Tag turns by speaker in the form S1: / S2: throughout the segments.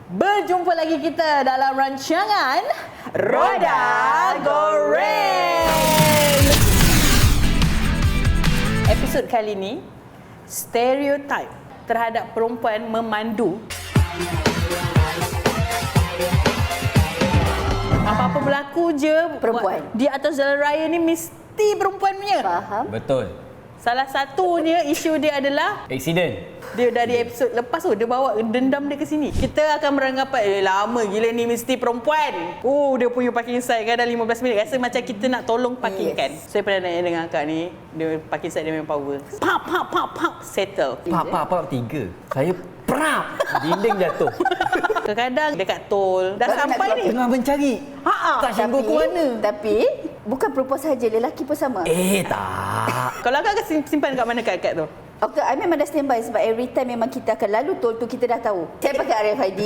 S1: Berjumpa lagi kita dalam rancangan Roda Goreng. Episod kali ni, stereotip terhadap perempuan memandu. Apa-apa berlaku je
S2: Perempuan.
S1: di atas jalan raya ni mesti perempuan punya.
S2: Faham?
S3: Betul.
S1: Salah satunya isu dia adalah
S3: Aksiden.
S1: dia dari episod lepas tu dia bawa dendam dia ke sini. Kita akan beranggapan lama gila ni mesti perempuan. Dia punya parking side kadang 15 minit rasa macam kita nak tolong parkingkan.
S2: Yes.
S1: Saya pernah naik dengan akak ni, dia parking side dia memang power. Pap pap pap pap settle.
S3: Pap, 3. Saya prap. Dinding jatuh.
S1: Kadang-kadang dekat tol dah
S2: Baru nak
S1: sampai ni.
S3: Tengah mencari. Tak sanggup ke mana?
S2: Tapi bukan perempuan saja, lelaki pun sama.
S3: Tak.
S1: Kalau akak akan simpan kat mana kat tu?
S2: Okay, I memang dah standby sebab every time memang kita akan lalu tol tu kita dah tahu. Saya pakai RFID.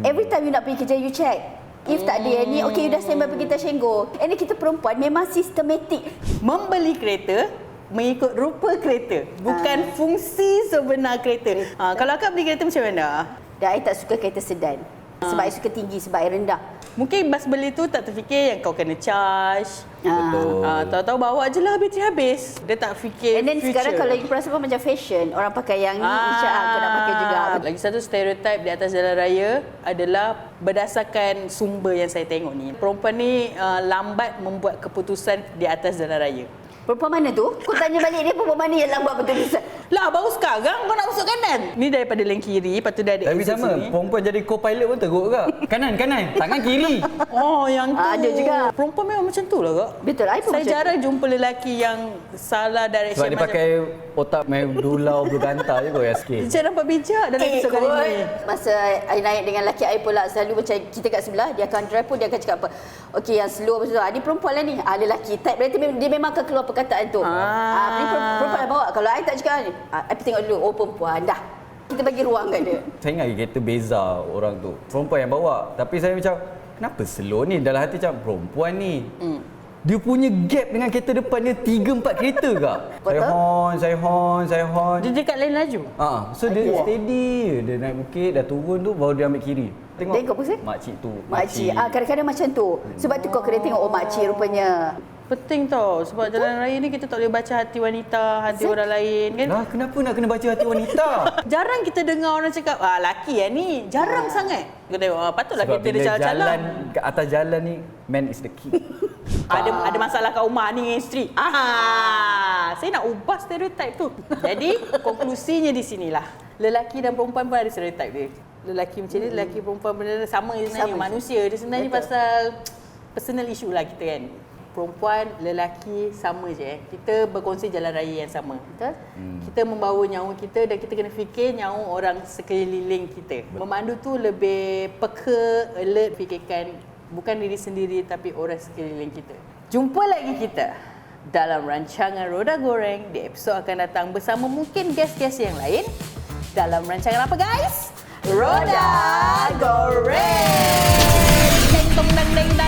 S2: Every time you nak pergi kerja, you check. If tak ada ni, okay, you dah standby pergi Tashengo. And kita perempuan memang sistematik.
S1: Membeli kereta mengikut rupa kereta, bukan fungsi sebenar kereta. Kalau akak beli kereta macam mana?
S2: Dan I tak suka kereta sedan. Sebab I suka tinggi, sebab I rendah.
S1: Mungkin bas beli tu tak terfikir yang kau kena charge.
S3: Betul.
S1: Tahu-tahu bawa je lah bateri habis. Dia tak fikir
S2: And then
S1: future.
S2: sekarang kalau you perasan pun macam fashion. Orang pakai yang ni, Isyak kau nak pakai juga.
S1: Lagi satu stereotip di atas jalan raya adalah berdasarkan sumber yang saya tengok ni. Perempuan ni lambat membuat keputusan di atas jalan raya.
S2: Perempuan mana tu? Kau tanya balik dia, perempuan mana yang lambat betul-betul?
S1: Lah baru sekarang kau nak masuk kanan. Ni daripada lane kiri, lepas tu dia ada
S3: Tapi
S1: exit
S3: sama,
S1: sini.
S3: perempuan jadi co-pilot pun teruk kak. Kanan, tangan kiri.
S1: Oh, yang tu.
S2: Ada juga.
S1: Perempuan memang macam tu lah kak.
S2: Betul, I pun
S1: Saya
S2: macam
S1: jarang jumpa lelaki yang salah direction.
S3: Sebab dia pakai otak medulla oblongata je kot ya sikit.
S1: Dia nampak bijak dalam episod kali ni.
S2: Masa I naik dengan lelaki I pula, selalu macam kita kat sebelah, dia akan drive pun dia akan cakap apa, okey yang slow macam tu, ni perempuan lah ni, lelaki type, berarti dia memang akan keluar perkataan tu. Ni perempuan yang bawa. Kalau I tak cakap ni, I pergi tengok dulu, perempuan dah. Kita bagi ruang kat dia.
S3: Saya ingat kereta beza orang tu. Perempuan yang bawa. Tapi saya macam, kenapa slow ni? Dalam hati macam, perempuan ni. Dia punya gap dengan kereta depan dia 3-4 kereta kak. Saya horn.
S1: Dia dekat lane laju.
S3: So dia steady je. Dia naik bukit, dah turun tu, baru dia ambil kiri.
S2: Tengok apa, Sir?
S3: Makcik tu.
S2: Makcik. Kadang-kadang macam tu. Sebab tu kau kena tengok, makcik rupanya.
S1: Penting tau. Sebab jalan raya ni kita tak boleh baca hati wanita, hati orang lain kan.
S3: Lah, kenapa nak kena baca hati wanita?
S1: Jarang kita dengar orang cakap, laki ni. Jarang sangat. Kita tengok, patutlah
S3: Sebab
S1: kita dia
S3: bila
S1: jalan-jalan.
S3: jalan kat atas jalan ni, man is the key.
S1: Ada masalah kat rumah ni dengan isteri. Saya nak ubah stereotip tu. Jadi, konklusinya di sinilah. Lelaki dan perempuan pun ada stereotip dia. Lelaki macam ni, lelaki perempuan benda sama je sebenarnya.
S2: Sama.
S1: Manusia dia sebenarnya pasal personal issue lah kita kan. Perempuan, lelaki sama je. Kita berkongsi jalan raya yang sama.
S2: Betul?
S1: Kita membawa nyawa kita dan kita kena fikir nyawa orang sekeliling kita. Memandu tu lebih peka, alert, fikirkan bukan diri sendiri tapi orang sekeliling kita. Jumpa lagi kita dalam rancangan Roda Goreng di episod akan datang bersama mungkin guest-guest yang lain. Dalam rancangan apa guys? Roda Goreng! Deng dong deng deng.